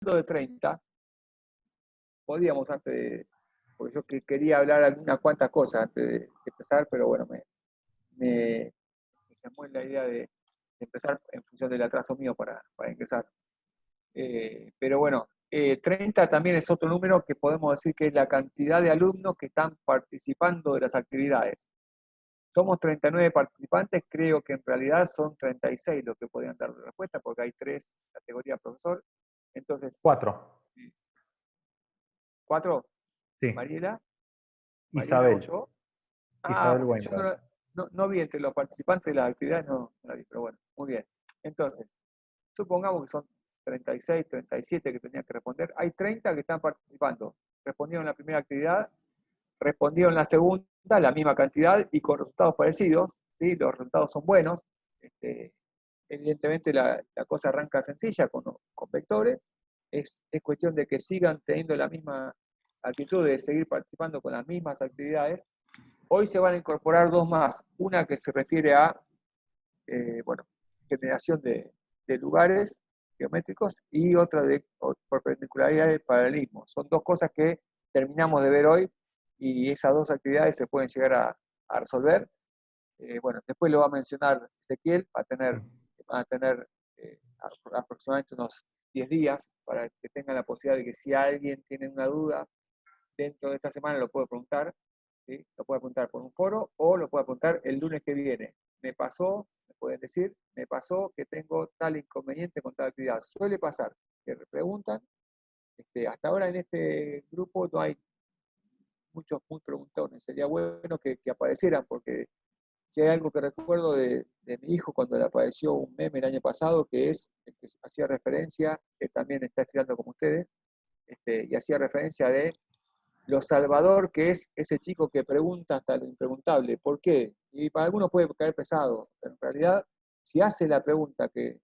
de 30, podríamos porque yo quería hablar algunas cuantas cosas antes de empezar, pero bueno, me llamó la idea de empezar en función del atraso mío para ingresar. Pero bueno, 30 también es otro número que podemos decir que es la cantidad de alumnos que están participando de las actividades. Somos 39 participantes, creo que en realidad son 36 los que podrían dar la respuesta, porque hay 3 categorías profesor. Entonces, 4. 4, Sí. Mariela o Isabel. yo. Isabel Porque yo Weinberg. no vi entre los participantes de las actividades, no la vi, pero bueno, muy bien. Entonces, supongamos que son 36, 37 que tenían que responder. Hay 30 que están participando. Respondieron la primera actividad, respondieron la segunda, la misma cantidad y con resultados parecidos. ¿Sí? Los resultados son buenos. Evidentemente la cosa arranca sencilla con vectores. Es cuestión de que sigan teniendo la misma actitud de seguir participando con las mismas actividades. Hoy se van a incorporar 2 más. Una que se refiere a generación de lugares geométricos y otra por perpendicularidad de paralelismo. Son 2 cosas que terminamos de ver hoy y esas 2 actividades se pueden llegar a resolver. Bueno, después lo va a mencionar Ezequiel, va a tener aproximadamente unos 10 días para que tengan la posibilidad de que si alguien tiene una duda dentro de esta semana lo puede preguntar. ¿Sí? Lo puede preguntar por un foro o lo puede preguntar el lunes que viene. Me pueden decir, me pasó que tengo tal inconveniente con tal actividad. Suele pasar que preguntan. Hasta ahora en este grupo no hay muchos muy preguntones. Sería bueno que aparecieran, porque si hay algo que recuerdo de mi hijo cuando le apareció un meme el año pasado, que hacía referencia, que también está estudiando como ustedes, y hacía referencia de lo salvador que es ese chico que pregunta hasta lo impreguntable. ¿Por qué? Y para algunos puede caer pesado, pero en realidad, si hace la pregunta que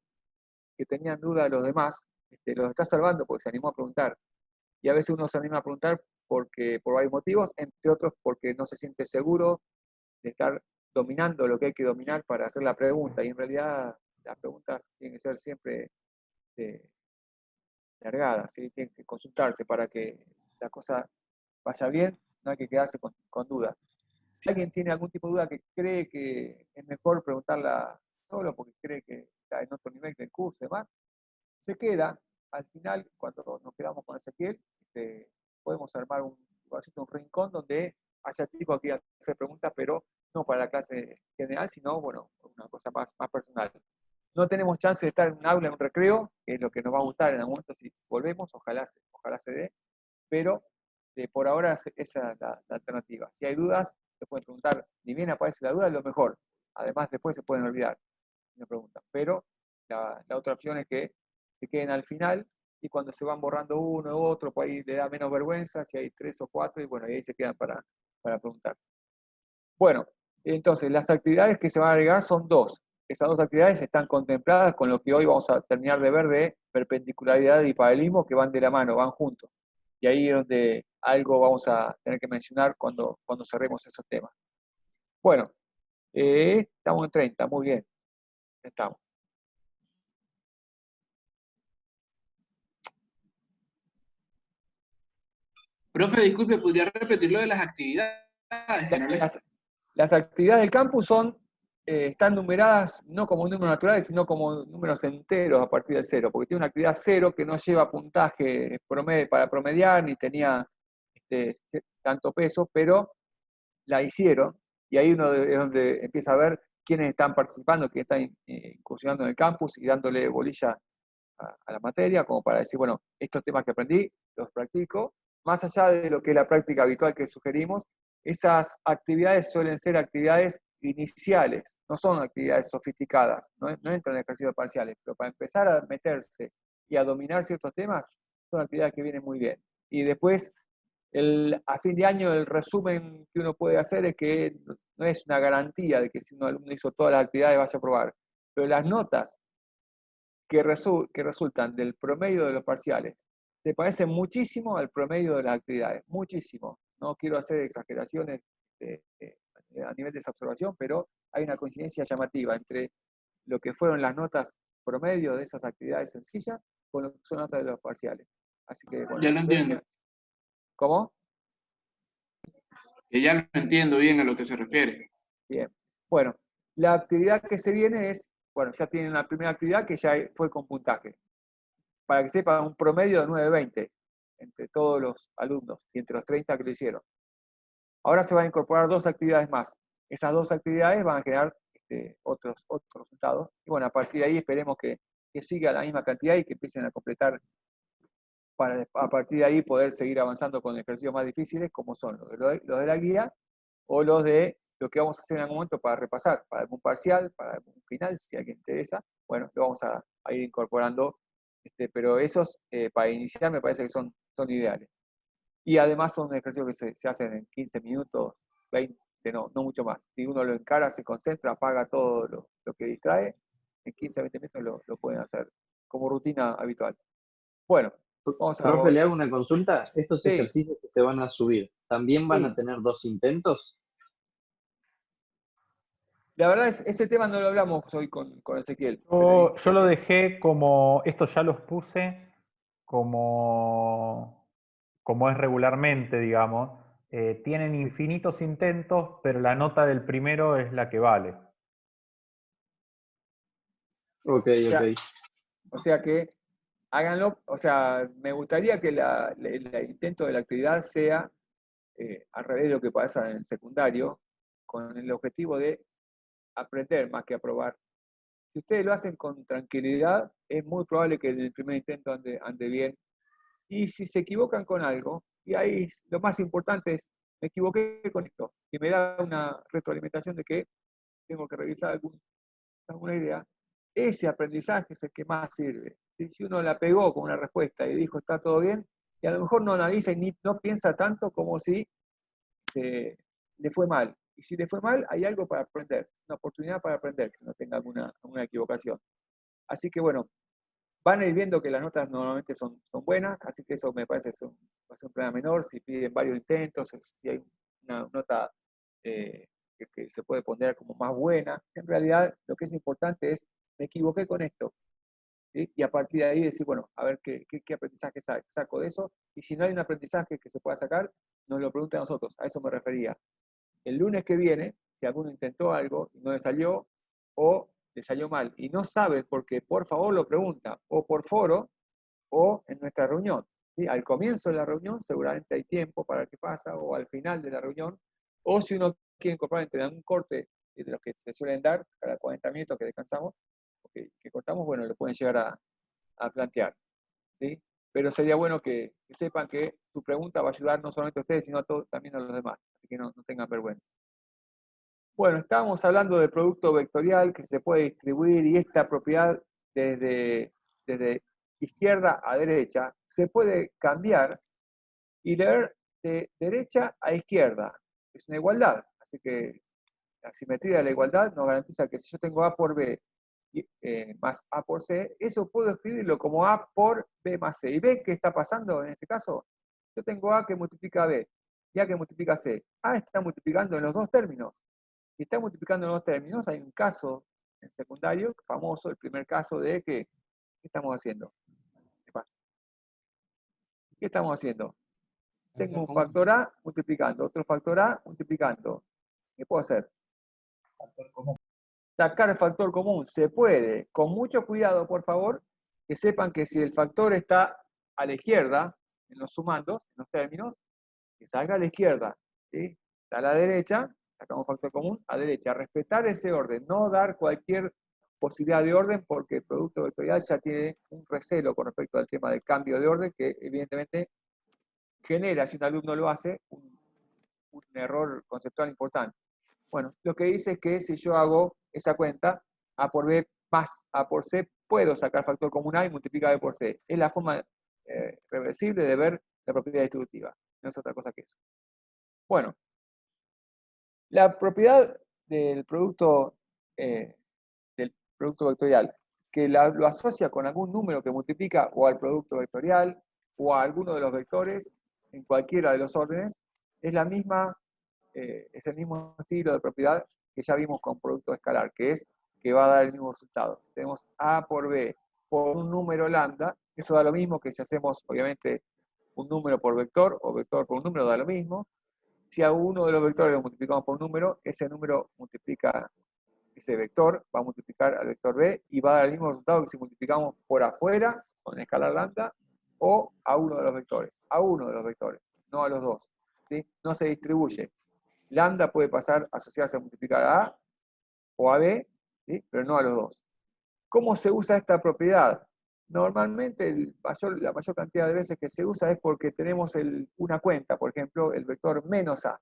tenían duda los demás, los está salvando porque se animó a preguntar. Y a veces uno se anima a preguntar por varios motivos, entre otros porque no se siente seguro de estar dominando lo que hay que dominar para hacer la pregunta. Y en realidad las preguntas tienen que ser siempre largadas, ¿sí? Tienen que consultarse para que la cosa vaya bien, no hay que quedarse con dudas. Si alguien tiene algún tipo de duda que cree que es mejor preguntarla solo porque cree que está en otro nivel del curso y demás, se queda, al final, cuando nos quedamos con Ezequiel, podemos armar un rincón donde haya chicos que hacer preguntas, pero no para la clase general, sino, bueno, una cosa más personal. No tenemos chance de estar en un aula, en un recreo, que es lo que nos va a gustar en algún momento si volvemos, ojalá se dé, pero por ahora esa es la alternativa. Si hay dudas, se pueden preguntar, ni bien aparece la duda, es lo mejor. Además, después se pueden olvidar si me preguntan. Pero la otra opción es que se queden al final y cuando se van borrando uno u otro, pues ahí le da menos vergüenza, si hay 3 o 4, y bueno, ahí se quedan para preguntar. Bueno, entonces las actividades que se van a agregar son 2. Esas 2 actividades están contempladas con lo que hoy vamos a terminar de ver de perpendicularidad y paralelismo, que van de la mano, van juntos. Y ahí es donde algo vamos a tener que mencionar cuando cerremos esos temas. Bueno, estamos en 30, muy bien. Estamos. Profe, disculpe, ¿podría repetir lo de las actividades? Las actividades del campus están numeradas no como números naturales, sino como números enteros a partir del 0, porque tiene una actividad 0 que no lleva puntaje para promediar, ni tenía tanto peso, pero la hicieron, y ahí uno es donde empieza a ver quiénes están participando, quiénes están incursionando en el campus y dándole bolilla a la materia, como para decir, bueno, estos temas que aprendí, los practico. Más allá de lo que es la práctica habitual que sugerimos, esas actividades suelen ser actividades iniciales, no son actividades sofisticadas, no entran en ejercicios parciales, pero para empezar a meterse y a dominar ciertos temas, son actividades que vienen muy bien. Y después, a fin de año, el resumen que uno puede hacer es que no es una garantía de que si un alumno hizo todas las actividades vaya a aprobar, pero las notas que resultan del promedio de los parciales se parecen muchísimo al promedio de las actividades, muchísimo. No quiero hacer exageraciones a nivel de esa observación, pero hay una coincidencia llamativa entre lo que fueron las notas promedio de esas actividades sencillas con lo que son notas de los parciales. Así que, bueno, Ya la lo entiendo. secuencia. ¿Cómo? Que ya lo entiendo bien a lo que se refiere. Bien. Bueno, la actividad que se viene es, bueno, ya tienen la primera actividad que ya fue con puntaje. Para que sepan, un promedio de 9,20 entre todos los alumnos y entre los 30 que lo hicieron. Ahora se van a incorporar 2 actividades más. Esas 2 actividades van a generar otros resultados. Y bueno, a partir de ahí esperemos que siga la misma cantidad y que empiecen a completar para a partir de ahí poder seguir avanzando con ejercicios más difíciles, como son los de la guía o los de lo que vamos a hacer en algún momento para repasar, para algún parcial, para algún final, si a alguien interesa. Bueno, lo vamos a ir incorporando, pero esos para iniciar me parece que son ideales. Y además son ejercicios que se hacen en 15 minutos, 20, no mucho más. Si uno lo encara, se concentra, apaga todo lo que distrae, en 15 a 20 minutos lo pueden hacer como rutina habitual. Bueno, vamos a... Profe, le hago una consulta. Estos Sí, ejercicios que se van a subir, ¿también van a sí. tener 2 intentos? La verdad es, ese tema no lo hablamos hoy con Ezequiel. Yo lo dejé como, estos ya los puse como es regularmente, digamos. Tienen infinitos intentos, pero la nota del primero es la que vale. Ok, O sea, ok. o sea que háganlo, o sea, me gustaría que el intento de la actividad sea al revés de lo que pasa en el secundario, con el objetivo de aprender más que aprobar. Si ustedes lo hacen con tranquilidad, es muy probable que en el primer intento ande bien. Y si se equivocan con algo, y ahí lo más importante es, me equivoqué con esto, y me da una retroalimentación de que tengo que revisar alguna idea, ese aprendizaje es el que más sirve. Si uno la pegó con una respuesta y dijo está todo bien, y a lo mejor no analiza y no piensa tanto como si le fue mal. Y si le fue mal, hay algo para aprender, una oportunidad para aprender, que no tenga alguna equivocación. Así que bueno, van a ir viendo que las notas normalmente son buenas, así que eso me parece que va a ser un problema menor. Si piden varios intentos, si hay una nota que se puede poner como más buena, en realidad lo que es importante es, me equivoqué con esto. ¿Sí? Y a partir de ahí decir, bueno, a ver qué aprendizaje saco de eso. Y si no hay un aprendizaje que se pueda sacar, nos lo pregunten a nosotros, a eso me refería. El lunes que viene, si alguno intentó algo y no le salió, o le salió mal y no sabe por qué, por favor lo pregunta, o por foro, o en nuestra reunión. ¿Sí? Al comienzo de la reunión seguramente hay tiempo para ver qué pasa, o al final de la reunión, o si uno quiere incorporar entre un corte de los que se suelen dar, cada 40 minutos que descansamos, que cortamos, bueno, lo pueden llegar a plantear. ¿Sí? Pero sería bueno que sepan que su pregunta va a ayudar no solamente a ustedes, sino a todos, también a los demás. Así que no tengan vergüenza. Bueno, estábamos hablando del producto vectorial que se puede distribuir y esta propiedad desde izquierda a derecha se puede cambiar y leer de derecha a izquierda. Es una igualdad, así que la simetría de la igualdad nos garantiza que si yo tengo A por B más A por C, eso puedo escribirlo como A por B más C. ¿Y ve qué está pasando en este caso? Yo tengo A que multiplica a B y A que multiplica a C. A está multiplicando en los dos términos. Y está multiplicando en los dos términos. Hay un caso en secundario, famoso, el primer caso de que, ¿qué estamos haciendo? ¿Qué estamos haciendo? Tengo un factor A multiplicando, otro factor A multiplicando. ¿Qué puedo hacer? Sacar el factor común. Se puede. Con mucho cuidado, por favor, que sepan que si el factor está a la izquierda, en los sumandos, en los términos, que salga a la izquierda. ¿Sí? Está a la derecha, sacamos factor común, a derecha. Respetar ese orden, no dar cualquier posibilidad de orden porque el producto vectorial ya tiene un recelo con respecto al tema del cambio de orden que evidentemente genera, si un alumno lo hace, un error conceptual importante. Bueno, lo que dice es que si yo hago esa cuenta, A por B más A por C, puedo sacar factor común A y multiplicar B por C. Es la forma reversible de ver la propiedad distributiva. No es otra cosa que eso. Bueno, la propiedad del producto vectorial, que lo asocia con algún número que multiplica o al producto vectorial o a alguno de los vectores en cualquiera de los órdenes, es es el mismo estilo de propiedad que ya vimos con producto escalar, que es que va a dar el mismo resultado. Si tenemos A por B por un número lambda, Eso da lo mismo que si hacemos, obviamente, un número por vector o vector por un número, da lo mismo. Si a uno de los vectores lo multiplicamos por un número, ese número multiplica ese vector, va a multiplicar al vector b y va a dar el mismo resultado que si multiplicamos por afuera con escalar lambda o a uno de los vectores. A uno de los vectores, no a los dos. ¿Sí? No se distribuye. Lambda puede pasar a asociarse a multiplicar a A o a B, ¿sí? Pero no a los dos. ¿Cómo se usa esta propiedad? Normalmente la mayor cantidad de veces que se usa es porque tenemos una cuenta, por ejemplo, el vector menos A,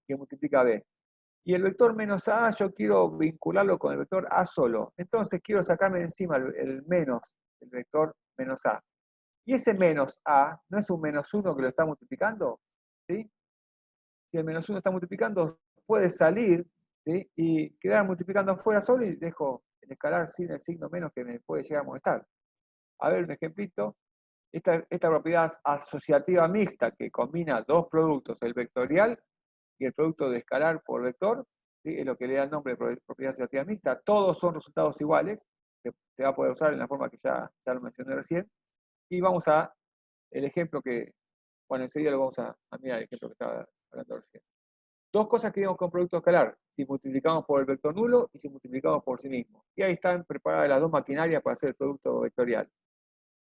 que multiplica a B. Y el vector menos A yo quiero vincularlo con el vector A solo. Entonces quiero sacarme de encima el menos, el vector menos A. Y ese menos A no es un menos 1 que lo está multiplicando, ¿sí? Si el menos 1 está multiplicando, puede salir, ¿sí? Y quedar multiplicando afuera solo y dejo el escalar sin el signo menos que me puede llegar a molestar. A ver un ejemplito. Esta propiedad asociativa mixta que combina dos productos, el vectorial y el producto de escalar por vector, ¿sí? Es lo que le da el nombre de propiedad asociativa mixta. Todos son resultados iguales, que se va a poder usar en la forma que ya lo mencioné recién. Y vamos a el ejemplo que, bueno, enseguida lo vamos a mirar, el ejemplo que estaba hablando recién. Dos cosas que vimos con producto escalar, si multiplicamos por el vector nulo y si multiplicamos por sí mismo. Y ahí están preparadas las dos maquinarias para hacer el producto vectorial.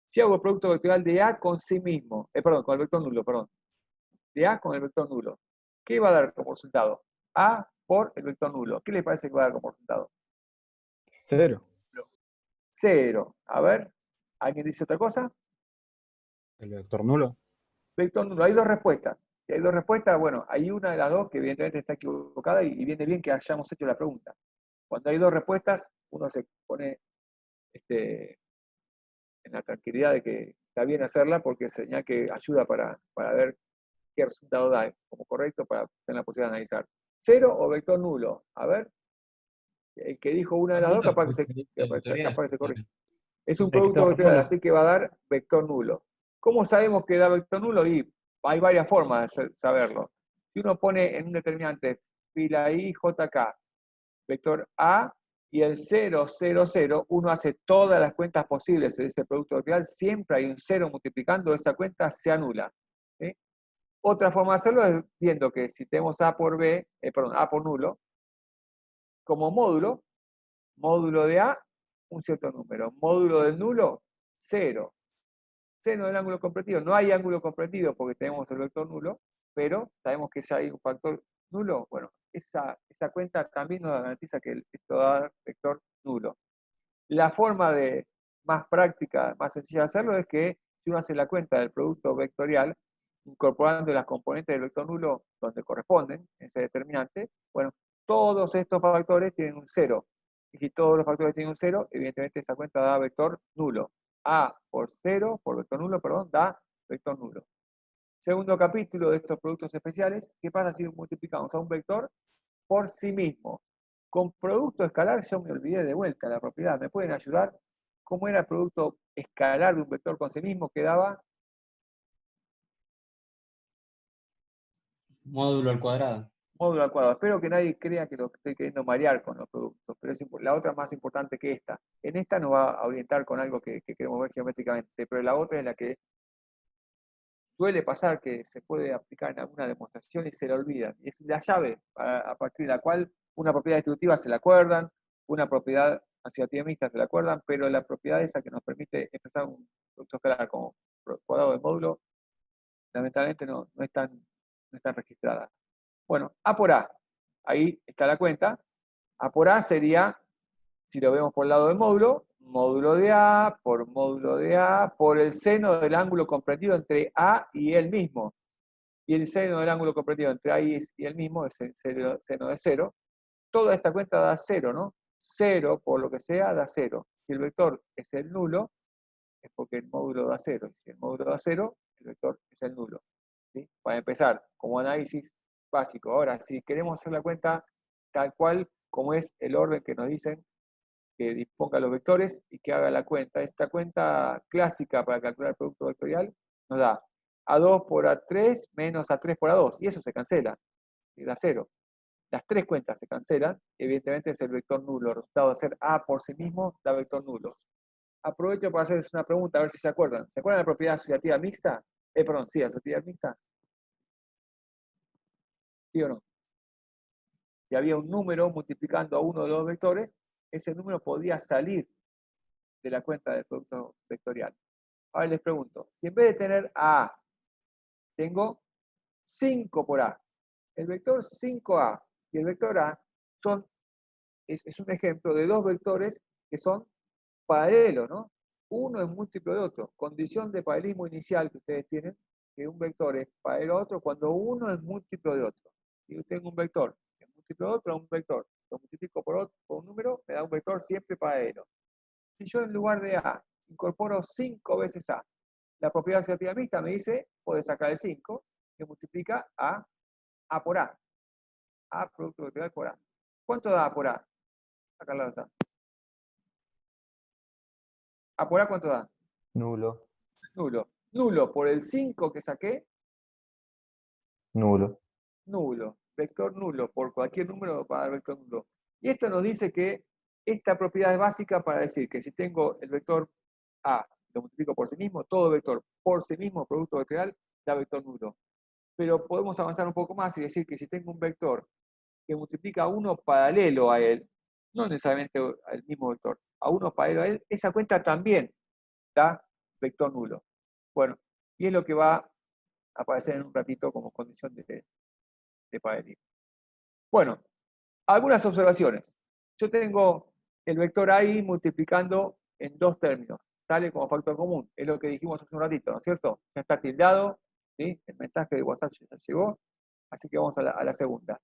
Si hago el producto vectorial de A con sí mismo, perdón, con el vector nulo, perdón. De A con el vector nulo. ¿Qué va a dar como resultado? A por el vector nulo. ¿Qué les parece que va a dar como resultado? 0. 0. A ver, ¿alguien dice otra cosa? El vector nulo. Vector nulo. Hay dos respuestas. Si hay dos respuestas, bueno, hay una de las dos que evidentemente está equivocada y viene bien que hayamos hecho la pregunta. Cuando hay dos respuestas, uno se pone en la tranquilidad de que está bien hacerla porque es señal que ayuda para ver qué resultado da como correcto para tener la posibilidad de analizar. 0 o vector nulo. A ver, el que dijo una de las dos capaz que se corrige. Es un producto vectorial, así que va a dar vector nulo. ¿Cómo sabemos que da vector nulo? Y hay varias formas de saberlo. Si uno pone en un determinante fila I, JK, vector A, y el 0, 0, 0, uno hace todas las cuentas posibles de ese producto vectorial, siempre hay un 0 multiplicando, esa cuenta se anula. ¿Sí? Otra forma de hacerlo es viendo que si tenemos A por B, A por nulo, como módulo de A, un cierto número. Módulo del nulo, 0. Seno del ángulo comprendido. No hay ángulo comprendido porque tenemos el vector nulo, pero sabemos que si hay un factor nulo, bueno, esa cuenta también nos garantiza que esto va a dar vector nulo. La forma más práctica, más sencilla de hacerlo es que si uno hace la cuenta del producto vectorial, incorporando las componentes del vector nulo donde corresponden, ese determinante, bueno, todos estos factores tienen un 0. Y si todos los factores tienen un 0, evidentemente esa cuenta da vector nulo. A por 0, por vector nulo, perdón, da vector nulo. Segundo capítulo de estos productos especiales, ¿qué pasa si multiplicamos a un vector por sí mismo? Con producto escalar yo me olvidé de vuelta la propiedad. ¿Me pueden ayudar? ¿Cómo era el producto escalar de un vector con sí mismo? Que daba Módulo al cuadrado. módulo al cuadrado. Espero que nadie crea que lo estoy queriendo marear con los productos, pero la otra es más importante que esta. En esta nos va a orientar con algo que queremos ver geométricamente, pero la otra es la que suele pasar que se puede aplicar en alguna demostración y se la olvidan. Es la llave a partir de la cual una propiedad distributiva se la acuerdan, una propiedad asociativa mixta se la acuerdan, pero la propiedad esa que nos permite expresar un producto escalar como cuadrado de módulo, lamentablemente no están registradas. Bueno, A por A, ahí está la cuenta. A por A sería, si lo vemos por el lado del módulo, módulo de A por el seno del ángulo comprendido entre A y él mismo. Y el seno del ángulo comprendido entre A y él mismo es el seno de 0. Toda esta cuenta da 0, ¿no? 0, por lo que sea, da 0. Si el vector es el nulo, es porque el módulo da 0. Y si el módulo da 0, el vector es el nulo. ¿Sí? Para empezar, como análisis básico. Ahora, si queremos hacer la cuenta tal cual como es el orden que nos dicen, que disponga los vectores y que haga la cuenta. Esta cuenta clásica para calcular el producto vectorial nos da A2 por A3 menos A3 por A2. Y eso se cancela. Y da 0. Las tres cuentas se cancelan. Evidentemente es el vector nulo. El resultado de hacer A por sí mismo da vector nulo. aprovecho para hacerles una pregunta, a ver si se acuerdan. ¿Se acuerdan de la propiedad asociativa mixta? Perdón, sí, asociativa mixta. ¿Sí o no? Si había un número multiplicando a uno de los vectores, ese número podía salir de la cuenta del producto vectorial. Ahora les pregunto, si en vez de tener a A, tengo 5 por A, el vector 5A y el vector A es un ejemplo de dos vectores que son paralelos, ¿no? Uno es múltiplo de otro. Condición de paralelismo inicial que ustedes tienen, que un vector es paralelo a otro cuando uno es múltiplo de otro. Si yo tengo un vector que es múltiplo de otro, un vector lo multiplico por un número, me da un vector siempre paralelo. Si yo en lugar de A incorporo 5 veces A, la propiedad asociativa mixta me dice, puede sacar el 5, que multiplica A por A. A producto vectorial por A. ¿Cuánto da A por A? Acá la está. ¿A por A cuánto da? Nulo. Nulo. Nulo por el 5 que saqué, Nulo. nulo. Vector nulo. Por cualquier número va a dar vector nulo. Y esto nos dice que esta propiedad es básica para decir que si tengo el vector A, lo multiplico por sí mismo, todo vector por sí mismo, producto vectorial, da vector nulo. Pero podemos avanzar un poco más y decir que si tengo un vector que multiplica a uno paralelo a él, no necesariamente al mismo vector, a uno paralelo a él, esa cuenta también da vector nulo. Bueno, y es lo que va a aparecer en un ratito como condición de paralelismo. Bueno, algunas observaciones. Yo tengo el vector AI multiplicando en dos términos, sale como factor común, es lo que dijimos hace un ratito, ¿no es cierto? Ya está tildado, ¿sí? El mensaje de WhatsApp ya llegó, así que vamos a la segunda.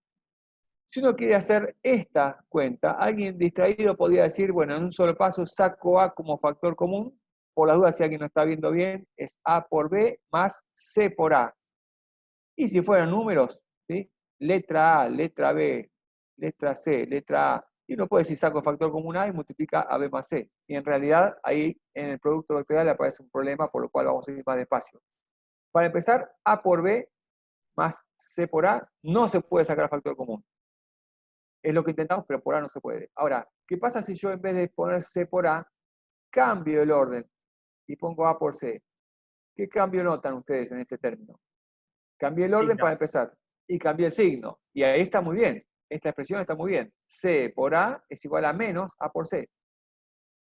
Si uno quiere hacer esta cuenta, alguien distraído podría decir, bueno, en un solo paso saco A como factor común, por las dudas si alguien no está viendo bien, es A por B más C por A. Y si fueran números, ¿sí? Letra A, letra B, letra C, letra A, y uno puede decir saco factor común A y multiplica a B más C. Y en realidad ahí en el producto vectorial aparece un problema, por lo cual vamos a ir más despacio. Para empezar, A por B más C por A no se puede sacar factor común. Es lo que intentamos, pero por A no se puede. Ahora, ¿qué pasa si yo en vez de poner C por A, cambio el orden y pongo A por C? ¿Qué cambio notan ustedes en este término? Cambié el orden Signo. para empezar y cambié el signo. Y ahí está muy bien. Esta expresión está muy bien. C por A es igual a menos A por C.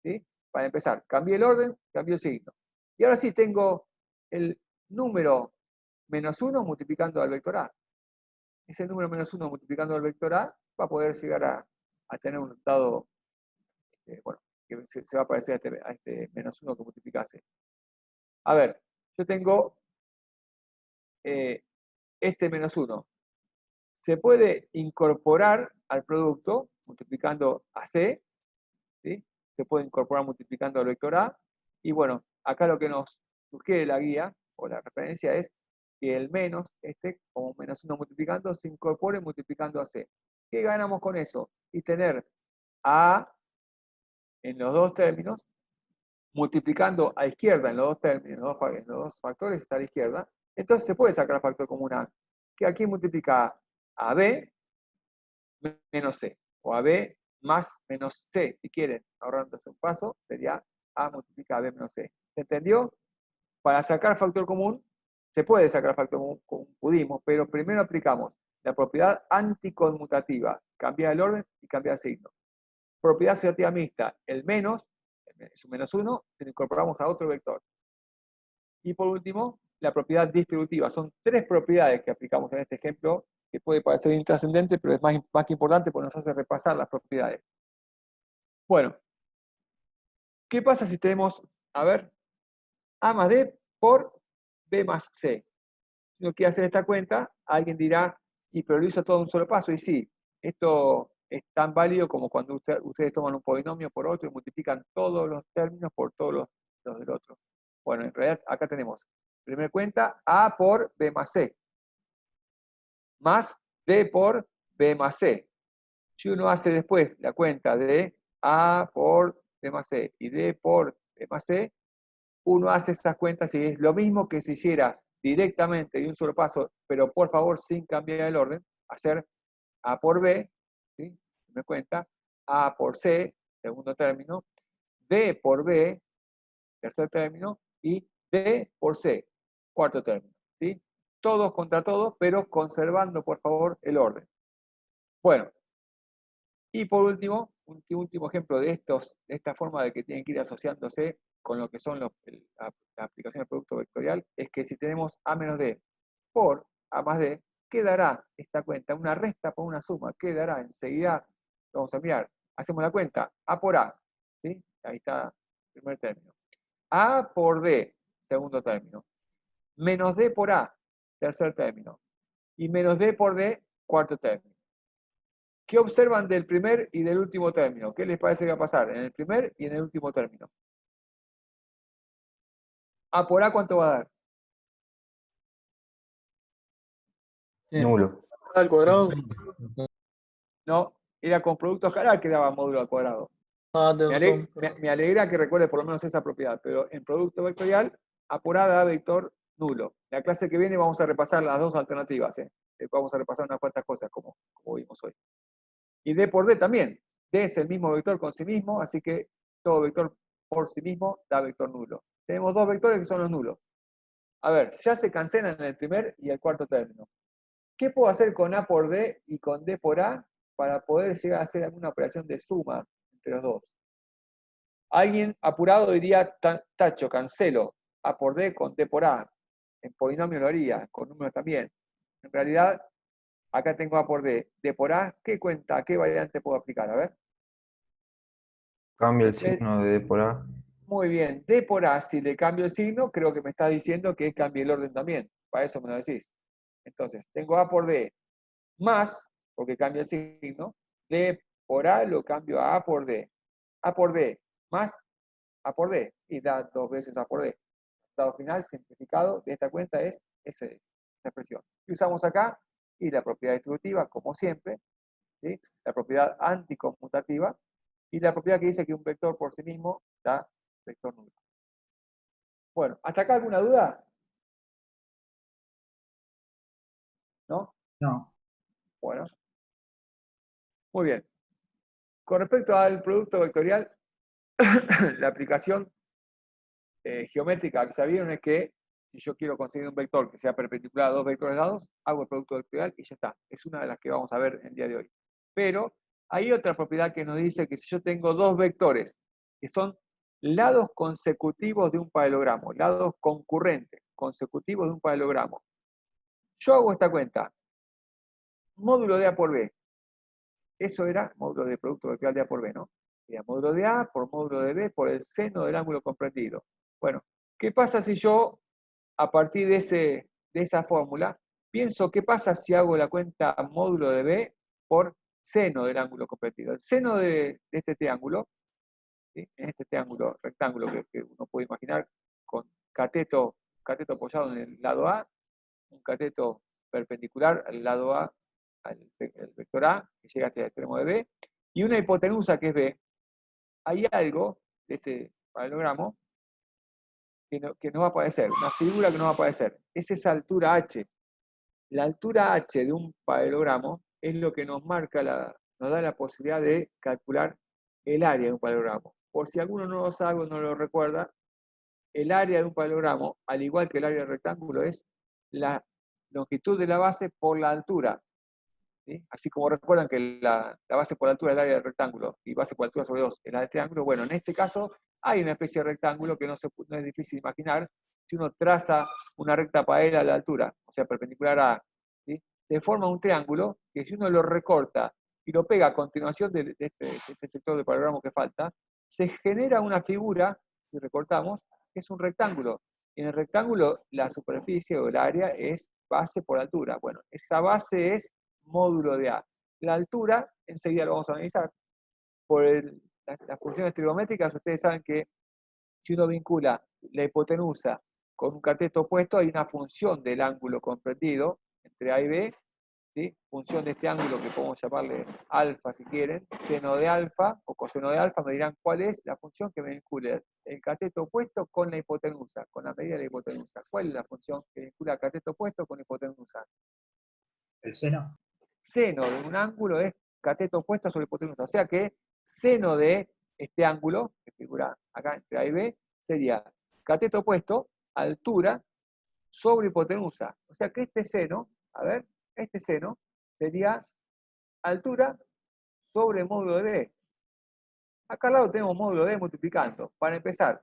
¿Sí? Para empezar, cambié el orden, cambié el signo. Y ahora sí tengo el número menos 1 multiplicando al vector A. Ese número menos 1 multiplicando al vector A va a poder llegar a tener un resultado, bueno, que se va a parecer a este menos 1 que multiplicase. A ver, yo tengo este menos 1. Se puede incorporar al producto multiplicando a C, ¿sí? Se puede incorporar multiplicando al vector A, y bueno, acá lo que nos sugiere la guía o la referencia es que el menos, como menos 1 multiplicando, se incorpore multiplicando a C. ¿Qué ganamos con eso? Y tener A en los dos términos, multiplicando a izquierda en los dos términos, en los dos factores está a la izquierda, entonces se puede sacar factor común A, que aquí multiplica a B menos C, o a B más menos C, si quieren, ahorrándose un paso, sería A multiplica a B menos C. ¿Se entendió? Para sacar factor común, se puede sacar factor común, pudimos, pero primero aplicamos la propiedad anticonmutativa, cambiar el orden y cambiar el signo. Propiedad asociativa mixta, el menos, es un menos 1, se lo incorporamos a otro vector. Y por último, la propiedad distributiva. Son tres propiedades que aplicamos en este ejemplo, que puede parecer intrascendente, pero es más que importante porque nos hace repasar las propiedades. Bueno, ¿qué pasa si tenemos, a ver, A más D por B más C? Si uno quiere hacer esta cuenta, alguien dirá, pero lo hizo todo en un solo paso, y sí, esto es tan válido como cuando ustedes toman un polinomio por otro y multiplican todos los términos por todos los del otro. Bueno, en realidad acá tenemos, primera cuenta, A por B más C, más D por B más C. Si uno hace después la cuenta de A por B más C y D por B más C, uno hace estas cuentas y es lo mismo que si hiciera directamente de un solo paso, pero por favor sin cambiar el orden, hacer A por B, ¿sí? Me cuenta, A por C, segundo término, D por B, tercer término, y D por C, cuarto término. ¿Sí? Todos contra todos, pero conservando, por favor, el orden. Bueno, y por último, un último ejemplo de esta forma de que tienen que ir asociándose con lo que son la aplicación del producto vectorial, es que si tenemos A menos D por A más D, ¿qué dará esta cuenta? Una resta por una suma, ¿qué dará? Enseguida vamos a mirar. Hacemos la cuenta, A por A, ¿sí? Ahí está el primer término. A por D, segundo término. Menos D por A, tercer término. Y menos D por D, cuarto término. ¿Qué observan del primer y del último término? ¿Qué les parece que va a pasar en el primer y en el último término? A por A, ¿cuánto va a dar? Nulo. Al cuadrado. No, era con producto escalar que daba módulo al cuadrado. Ah, de razón. Me alegra que recuerde por lo menos esa propiedad, pero en producto vectorial, A por A da vector nulo. La clase que viene vamos a repasar las dos alternativas. Vamos a repasar unas cuantas cosas como vimos hoy. Y D por D también. D es el mismo vector con sí mismo, así que todo vector por sí mismo da vector nulo. Tenemos dos vectores que son los nulos. A ver, ya se cancelan en el primer y el cuarto término. ¿Qué puedo hacer con A por D y con D por A para poder llegar a hacer alguna operación de suma entre los dos? Alguien apurado diría, tacho, cancelo A por D con D por A. En polinomio lo haría, con números también. En realidad, acá tengo A por D. D por A, ¿qué cuenta? ¿Qué variante puedo aplicar? A ver. Cambia el signo de D por A. Muy bien. D por A, si le cambio el signo, creo que me está diciendo que cambie el orden también. Para eso me lo decís. Entonces, tengo A por D más, porque cambia el signo. D por A lo cambio a A por D. A por D más A por D. Y da dos veces A por D. El resultado final simplificado de esta cuenta es esa expresión. Y usamos acá, y la propiedad distributiva, como siempre, ¿sí? La propiedad anticonmutativa, y la propiedad que dice que un vector por sí mismo da vector nulo. Bueno, ¿hasta acá alguna duda? ¿No? No. Bueno. Muy bien. Con respecto al producto vectorial, la aplicación geométrica que sabieron es que si yo quiero conseguir un vector que sea perpendicular a dos vectores dados, hago el producto vectorial y ya está. Es una de las que vamos a ver el día de hoy. Pero hay otra propiedad que nos dice que si yo tengo dos vectores que son lados consecutivos de un paralelogramo, lados concurrentes, consecutivos de un paralelogramo, yo hago esta cuenta. Módulo de A por B. Eso era módulo de producto vectorial de A por B, ¿no? Era módulo de A por módulo de B por el seno del ángulo comprendido. Bueno, ¿qué pasa si yo, a partir de esa fórmula, pienso qué pasa si hago la cuenta módulo de B por seno del ángulo comprendido? El seno de este triángulo, ¿sí? En este triángulo rectángulo que uno puede imaginar con cateto apoyado en el lado A, un cateto perpendicular al lado A, el vector A, que llega hasta el extremo de B, y una hipotenusa que es B. Hay algo de este paralelogramo que nos va a aparecer, una figura que nos va a aparecer. Es esa altura H. La altura H de un paralelogramo es lo que nos marca, nos da la posibilidad de calcular el área de un paralelogramo. Por si alguno no lo sabe o no lo recuerda, el área de un paralelogramo, al igual que el área del rectángulo, es la longitud de la base por la altura. ¿Sí? Así como recuerdan que la base por altura es el área del rectángulo y base por altura sobre 2 es la del triángulo, bueno, en este caso hay una especie de rectángulo que no es difícil imaginar si uno traza una recta paralela a la altura, o sea, perpendicular a A. ¿Sí? Se forma un triángulo que si uno lo recorta y lo pega a continuación de este sector de paralelogramo que falta, se genera una figura, si recortamos, que es un rectángulo. Y en el rectángulo la superficie o el área es base por altura. Bueno, esa base es módulo de A. La altura, enseguida lo vamos a analizar. Por las funciones trigonométricas, ustedes saben que si uno vincula la hipotenusa con un cateto opuesto, hay una función del ángulo comprendido entre A y B, ¿sí? Función de este ángulo que podemos llamarle alfa si quieren, seno de alfa o coseno de alfa, me dirán cuál es la función que me vincula el cateto opuesto con la hipotenusa, con la medida de la hipotenusa. ¿Cuál es la función que vincula el cateto opuesto con hipotenusa? ¿El seno? Seno de un ángulo es cateto opuesto sobre hipotenusa. O sea que seno de este ángulo, que figura acá entre A y B, sería cateto opuesto, altura, sobre hipotenusa. O sea que este seno, a ver, este seno sería altura sobre módulo de B. Acá al lado tenemos módulo D multiplicando. Para empezar,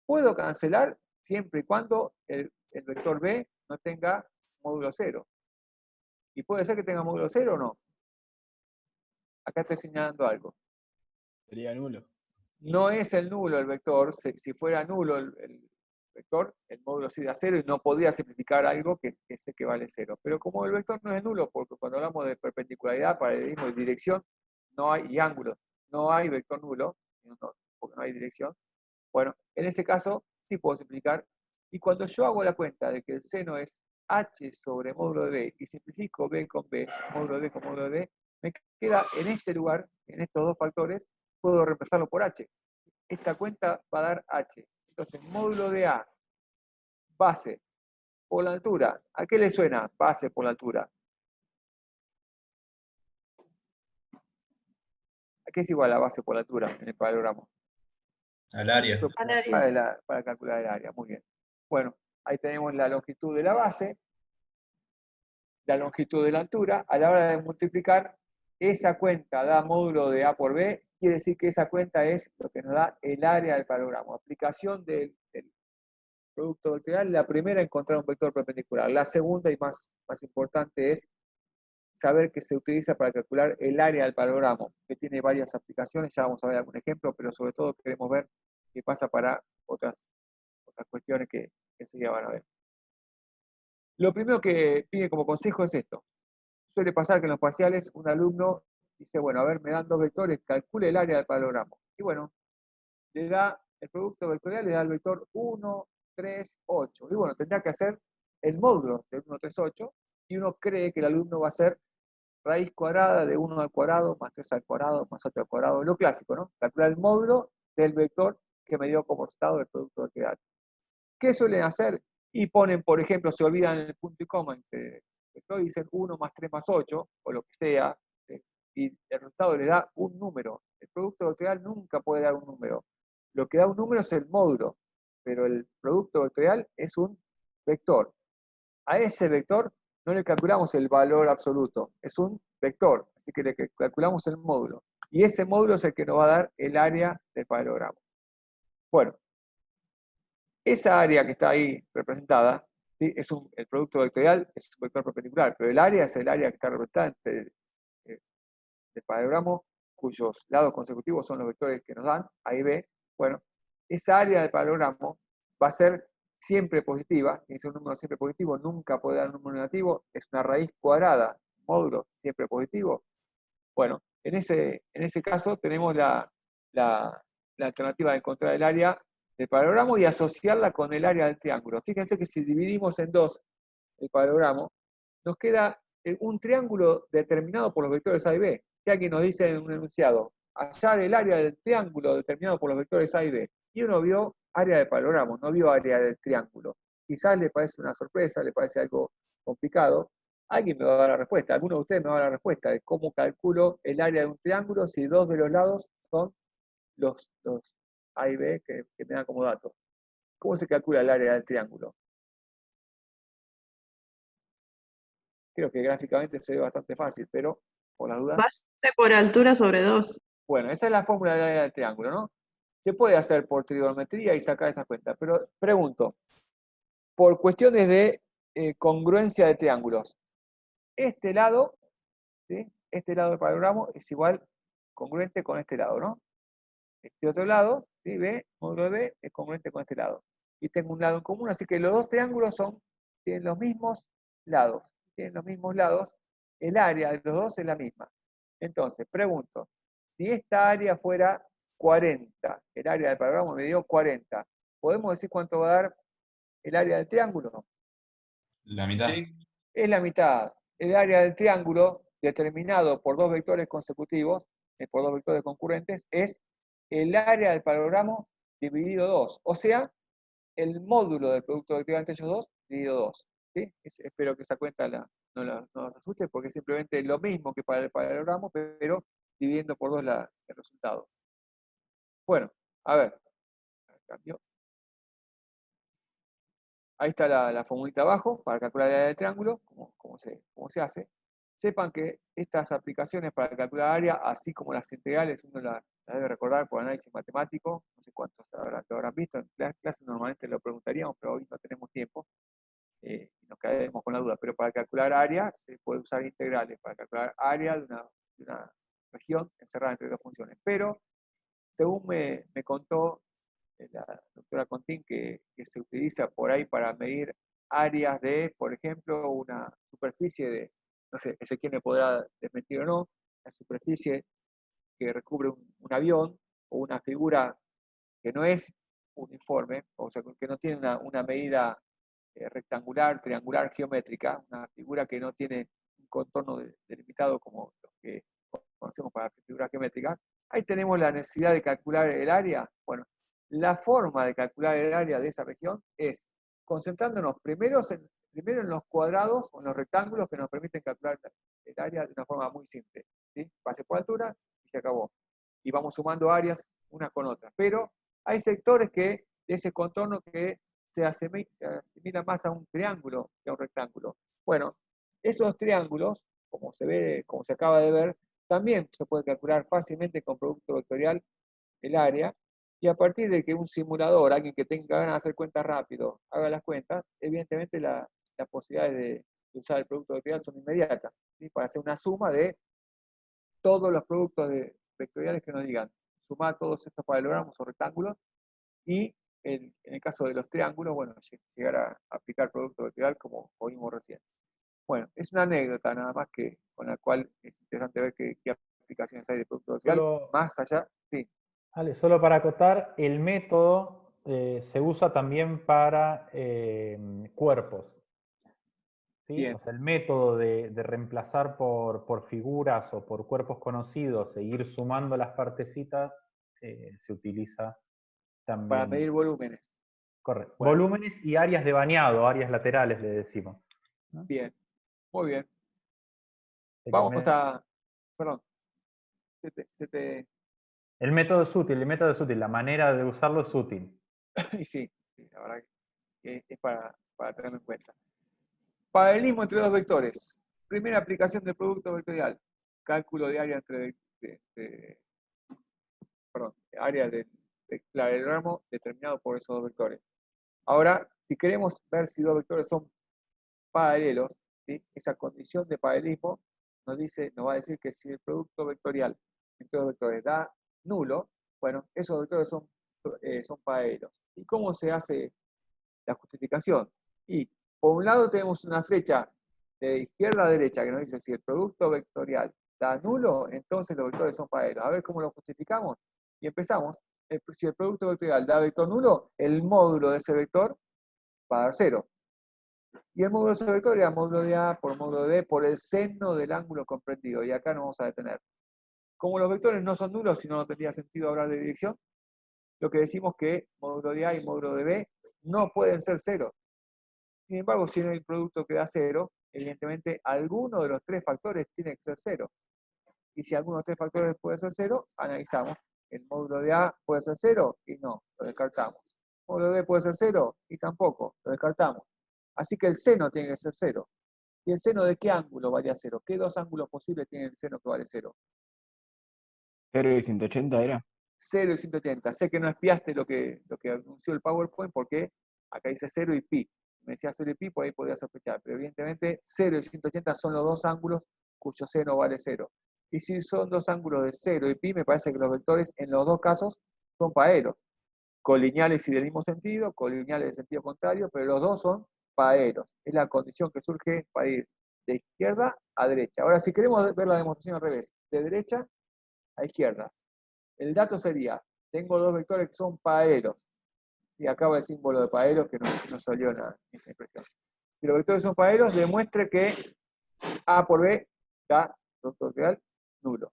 puedo cancelar siempre y cuando el vector B no tenga módulo 0. ¿Y puede ser que tenga módulo 0 o no? Acá estoy señalando algo. Sería nulo. No es el nulo el vector. Si fuera nulo el vector, el módulo sí da 0 y no podría simplificar algo que sé que vale 0. Pero como el vector no es nulo, porque cuando hablamos de perpendicularidad, paralelismo y dirección, no hay, y ángulo, no hay vector nulo, porque no hay dirección. Bueno, en ese caso sí puedo simplificar. Y cuando yo hago la cuenta de que el seno es h sobre módulo de b y simplifico b con b, módulo de b con módulo de b, me queda en este lugar, en estos dos factores, puedo reemplazarlo por h. Esta cuenta va a dar h. Entonces, módulo de a, base por la altura. ¿A qué le suena base por la altura? ¿A qué es igual la base por la altura en el paralelogramo? Al área. Eso Al área. para calcular el área, muy bien. Bueno, ahí tenemos la longitud de la base, la longitud de la altura. A la hora de multiplicar, esa cuenta da módulo de A por B, quiere decir que esa cuenta es lo que nos da el área del paralelogramo. Aplicación del producto vectorial, la primera, encontrar un vector perpendicular. La segunda y más importante es saber que se utiliza para calcular el área del paralelogramo, que tiene varias aplicaciones, ya vamos a ver algún ejemplo, pero sobre todo queremos ver qué pasa para otras cuestiones que enseguida van a ver. Lo primero que pide como consejo es esto. Suele pasar que en los parciales un alumno dice, bueno, a ver, me dan dos vectores, calcule el área del paralelogramo. Y bueno, le da el producto vectorial, le da el vector 1, 3, 8. Y bueno, tendrá que hacer el módulo de 1, 3, 8, y uno cree que el alumno va a hacer raíz cuadrada de 1 al cuadrado, más 3 al cuadrado, más 8 al cuadrado, lo clásico, ¿no? Calcular el módulo del vector que me dio como resultado del producto vectorial. ¿Qué suelen hacer? Y ponen, por ejemplo, se olvidan el punto y coma entre vector y dicen 1 más 3 más 8, o lo que sea, y el resultado le da un número. El producto vectorial nunca puede dar un número. Lo que da un número es el módulo, pero el producto vectorial es un vector. A ese vector no le calculamos el valor absoluto, es un vector, así que le calculamos el módulo. Y ese módulo es el que nos va a dar el área del paralelogramo. Bueno, esa área que está ahí representada, ¿sí? El producto vectorial es un vector perpendicular, pero el área es el área que está representada entre el paralelogramo, cuyos lados consecutivos son los vectores que nos dan, A y B. Bueno, esa área del paralelogramo va a ser siempre positiva, tiene que ser un número siempre positivo, nunca puede dar un número negativo, es una raíz cuadrada, módulo siempre positivo. Bueno, en ese caso tenemos la alternativa de encontrar el área del paralelogramo y asociarla con el área del triángulo. Fíjense que si dividimos en dos el paralelogramo, nos queda un triángulo determinado por los vectores A y B. Si alguien nos dice en un enunciado, hallar el área del triángulo determinado por los vectores A y B, y uno vio área de paralelogramo, no vio área del triángulo. Quizás le parece una sorpresa, le parece algo complicado. Alguien me va a dar la respuesta, alguno de ustedes me va a dar la respuesta de cómo calculo el área de un triángulo si dos de los lados son los A y B que me dan como datos. ¿Cómo se calcula el área del triángulo? Creo que gráficamente se ve bastante fácil, pero por las dudas. Base por altura sobre 2. Bueno, esa es la fórmula del área del triángulo, ¿no? Se puede hacer por trigonometría y sacar esa cuenta, pero pregunto, por cuestiones de congruencia de triángulos, este lado, ¿sí? Este lado del paralelogramo es igual, congruente con este lado, ¿no? Este otro lado, ¿sí? B, módulo de B, es congruente con este lado. Y tengo un lado en común, así que los dos triángulos tienen los mismos lados. Tienen los mismos lados, el área de los dos es la misma. Entonces, pregunto, si esta área fuera 40, el área del paralelogramo me dio 40, ¿podemos decir cuánto va a dar el área del triángulo? La mitad. Sí. Es la mitad. El área del triángulo, determinado por dos vectores consecutivos, por dos vectores concurrentes, es el área del paralelogramo dividido 2. O sea, el módulo del producto vectorial entre ellos dos dividido 2. ¿Sí? Espero que esa cuenta no nos asuste, porque es simplemente lo mismo que para el paralelogramo, pero dividiendo por 2 el resultado. Bueno, a ver. Cambio. ahí está la formulita abajo para calcular el área del triángulo, cómo se hace. Sepan que estas aplicaciones para calcular área, así como las integrales, uno las debe recordar por análisis matemático, no sé cuántos lo habrán visto, en clases normalmente lo preguntaríamos, pero hoy no tenemos tiempo, y nos quedaremos con la duda. Pero para calcular área se puede usar integrales, para calcular área de una región encerrada entre dos funciones. Pero, según me contó la doctora Contín, que se utiliza por ahí para medir áreas de, por ejemplo, una superficie de, no sé, Ezequiel me podrá desmentir o no, la superficie que recubre un avión o una figura que no es uniforme, o sea, que no tiene una medida rectangular, triangular, geométrica, una figura que no tiene un contorno delimitado como los que conocemos para figuras geométricas. Ahí tenemos la necesidad de calcular el área. Bueno, la forma de calcular el área de esa región es concentrándonos primero en los cuadrados o en los rectángulos que nos permiten calcular el área de una forma muy simple, ¿sí? Pase por altura y se acabó. Y vamos sumando áreas unas con otras. Pero hay sectores de ese contorno que se asimila más a un triángulo que a un rectángulo. Bueno, esos triángulos, como se acaba de ver, también se puede calcular fácilmente con producto vectorial el área, y a partir de que un simulador, alguien que tenga ganas de hacer cuentas rápido, haga las cuentas, evidentemente las posibilidades de usar el producto vectorial son inmediatas, ¿sí? Para hacer una suma de todos los productos vectoriales que nos digan, sumar todos estos paralelogramos o rectángulos, y en el caso de los triángulos, bueno, llegar a aplicar producto vectorial como vimos recién. Bueno, es una anécdota nada más con la cual es interesante ver qué aplicaciones hay de producto vectorial, más allá, sí. Vale, solo para acotar, el método se usa también para cuerpos. ¿Sí? Bien. O sea, el método de reemplazar por figuras o por cuerpos conocidos e ir sumando las partecitas se utiliza también. Para medir volúmenes. Correcto. Bueno. Volúmenes y áreas de bañado, áreas laterales le decimos, ¿no? Bien, muy bien. Vamos a... Perdón. El método es útil, la manera de usarlo es útil. Y sí, la verdad que es para tenerlo en cuenta. Paralelismo entre dos vectores. Primera aplicación de producto vectorial. Cálculo de área área del paralelogramo determinado por esos dos vectores. Ahora, si queremos ver si dos vectores son paralelos, ¿sí? Esa condición de paralelismo nos va a decir que si el producto vectorial entre dos vectores da nulo, bueno, esos vectores son paralelos. ¿Y cómo se hace la justificación? Y por un lado tenemos una flecha de izquierda a derecha que nos dice si el producto vectorial da nulo, entonces los vectores son paralelos. A ver cómo lo justificamos. Y empezamos. Si el producto vectorial da vector nulo, el módulo de ese vector va a dar 0. Y el módulo de ese vector era módulo de A por módulo de B por el seno del ángulo comprendido. Y acá nos vamos a detener. Como los vectores no son nulos, si no, no tendría sentido hablar de dirección, lo que decimos que módulo de A y módulo de B no pueden ser 0. Sin embargo, si no hay un producto que da 0, evidentemente alguno de los tres factores tiene que ser 0. Y si alguno de los tres factores puede ser 0, analizamos. El módulo de A puede ser 0 y no, lo descartamos. El módulo de B puede ser 0 y tampoco, lo descartamos. Así que el seno tiene que ser 0. ¿Y el seno de qué ángulo valía 0? ¿Qué dos ángulos posibles tiene el seno que vale 0? 0 y 180 era. 0 y 180. Sé que no espiaste lo que anunció el PowerPoint porque acá dice 0 y pi. Me decía 0 y pi, por ahí podía sospechar. Pero evidentemente 0 y 180 son los dos ángulos cuyo seno vale 0. Y si son dos ángulos de 0 y pi, me parece que los vectores en los dos casos son paralelos. Colineales y del mismo sentido, colineales de sentido contrario, pero los dos son paralelos. Es la condición que surge para ir de izquierda a derecha. Ahora, si queremos ver la demostración al revés, de derecha a izquierda, el dato sería, tengo dos vectores que son paralelos. Y acaba el símbolo de paralelos que no salió en esta impresión. Si los vectores son paralelos, demuestre que A por B da producto vectorial nulo.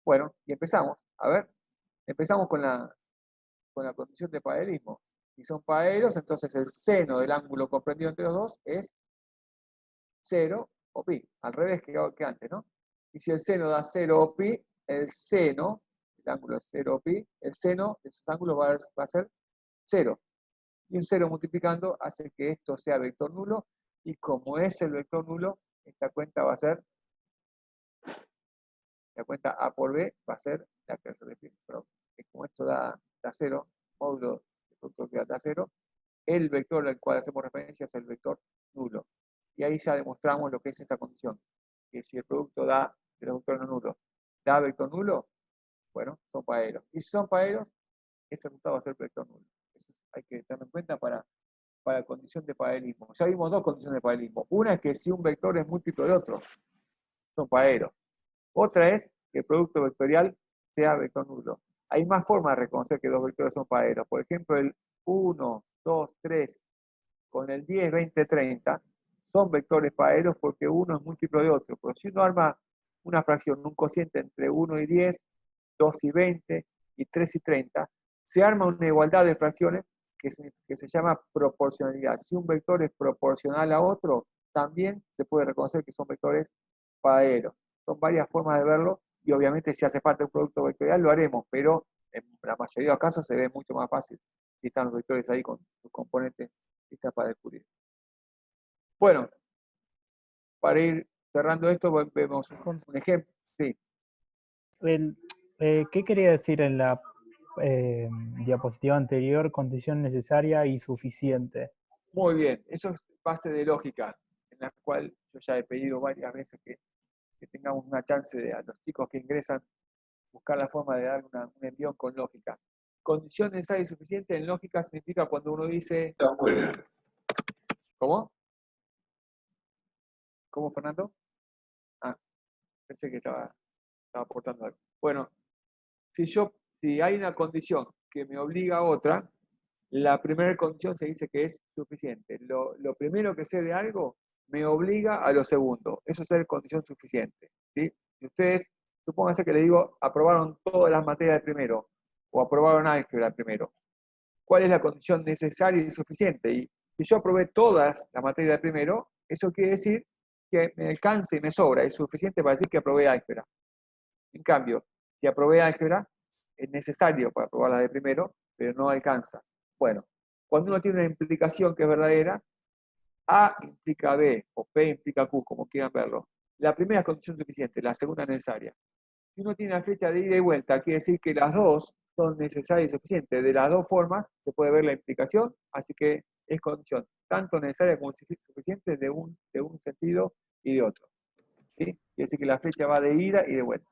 Bueno, y empezamos. A ver, empezamos con la condición de paralelismo. Si son paralelos, entonces el seno del ángulo comprendido entre los dos es 0 o pi. Al revés que antes, ¿no? Y si el seno da 0 o pi, el seno, el ángulo es 0 o pi, el seno de esos ángulos va a ser 0. Y un 0 multiplicando hace que esto sea vector nulo, y como es el vector nulo, esta cuenta va a ser, la cuenta A por B va a ser la que se refiere, pero como esto da 0, módulo de producto vectorial da 0, el vector al cual hacemos referencia es el vector nulo. Y ahí ya demostramos lo que es esta condición, que si el producto de los vectores no nulos da vector nulo, bueno, son paralelos. Y si son paralelos, ese resultado va a ser vector nulo. Eso hay que tenerlo en cuenta para condición de paralelismo. Ya vimos dos condiciones de paralelismo. Una es que si un vector es múltiplo de otro, son paralelos. Otra es que el producto vectorial sea vector nulo. Hay más formas de reconocer que dos vectores son paralelos. Por ejemplo, el 1, 2, 3 con el 10, 20, 30 son vectores paralelos porque uno es múltiplo de otro. Pero si uno arma una fracción, un cociente entre 1 y 10, 2 y 20 y 3 y 30, se arma una igualdad de fracciones que se llama proporcionalidad. Si un vector es proporcional a otro, también se puede reconocer que son vectores paralelos. Son varias formas de verlo y obviamente si hace falta un producto vectorial lo haremos, pero en la mayoría de los casos se ve mucho más fácil si están los vectores ahí con sus componentes listas para descubrir. Bueno, para ir cerrando esto, vemos un ejemplo. Sí. ¿Qué quería decir en la diapositiva anterior? Condición necesaria y suficiente. Muy bien, eso es base de lógica, en la cual yo ya he pedido varias veces que tengamos una chance de a los chicos que ingresan buscar la forma de dar un envión con lógica. Condición necesaria y suficiente en lógica significa cuando uno dice... ¿Cómo? ¿Cómo, Fernando? Ah, pensé que estaba aportando algo. Bueno, si hay una condición que me obliga a otra, la primera condición se dice que es suficiente. Lo primero que sé de algo me obliga a lo segundo. Eso es ser condición suficiente. ¿Sí? Si ustedes, supónganse que le digo, aprobaron todas las materias de primero, o aprobaron álgebra primero. ¿Cuál es la condición necesaria y suficiente? Y si yo aprobé todas las materias de primero, eso quiere decir que me alcanza y me sobra, es suficiente para decir que aprobé álgebra. En cambio, si aprobé álgebra, es necesario para aprobar la de primero, pero no alcanza. Bueno, cuando uno tiene una implicación que es verdadera, A implica B, o P implica Q, como quieran verlo. La primera es condición suficiente, la segunda es necesaria. Si uno tiene una flecha de ida y vuelta, quiere decir que las dos son necesarias y suficientes. De las dos formas se puede ver la implicación, así que es condición tanto necesaria como suficiente de un sentido y de otro. ¿Sí? Quiere decir que la flecha va de ida y de vuelta.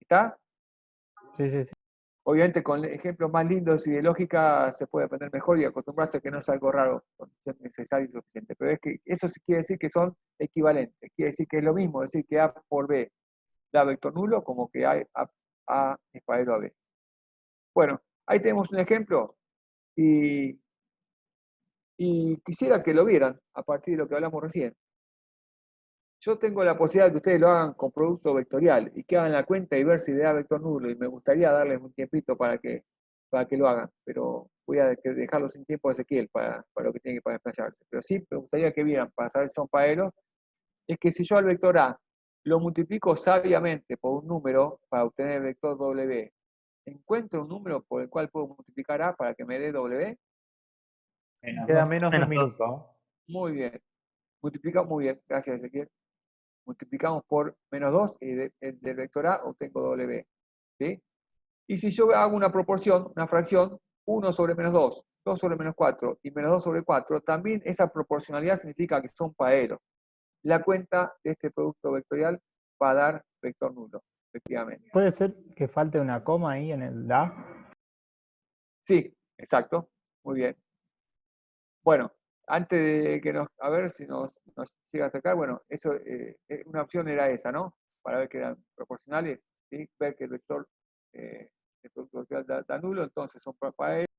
¿Está? Sí, sí, sí. Obviamente con ejemplos más lindos y de lógica se puede aprender mejor y acostumbrarse a que no es algo raro, condición necesaria y suficiente. Pero es que eso sí quiere decir que son equivalentes. Quiere decir que es lo mismo, decir que A por B da vector nulo como que A es paralelo a B. Bueno, ahí tenemos un ejemplo y quisiera que lo vieran a partir de lo que hablamos recién. Yo tengo la posibilidad de que ustedes lo hagan con producto vectorial y que hagan la cuenta y ver si da vector nulo, y me gustaría darles un tiempito para que lo hagan, pero voy a dejarlo sin tiempo a Ezequiel para lo que tiene que para desplayarse. Pero sí me gustaría que vieran, para saber si son paralelos, es que si yo al vector A lo multiplico sabiamente por un número para obtener el vector W, encuentro un número por el cual puedo multiplicar A para que me dé W. Queda menos de un Menos 2. minuto. Muy bien. Multiplicamos, muy bien, gracias Ezequiel. Multiplicamos por menos 2 y del vector A obtengo W. ¿Sí? Y si yo hago una proporción, una fracción, 1 sobre menos 2, 2 sobre menos 4 y menos 2 sobre 4, también esa proporcionalidad significa que son paralelos. La cuenta de este producto vectorial va a dar vector nulo, efectivamente. ¿Puede ser que falte una coma ahí en el A? Sí, exacto. Muy bien. Bueno, antes de que a ver si nos llega a sacar, bueno, eso, una opción era esa, ¿no? Para ver que eran proporcionales, ¿sí? Ver que el vector, el producto vectorial da nulo, entonces son paralelos.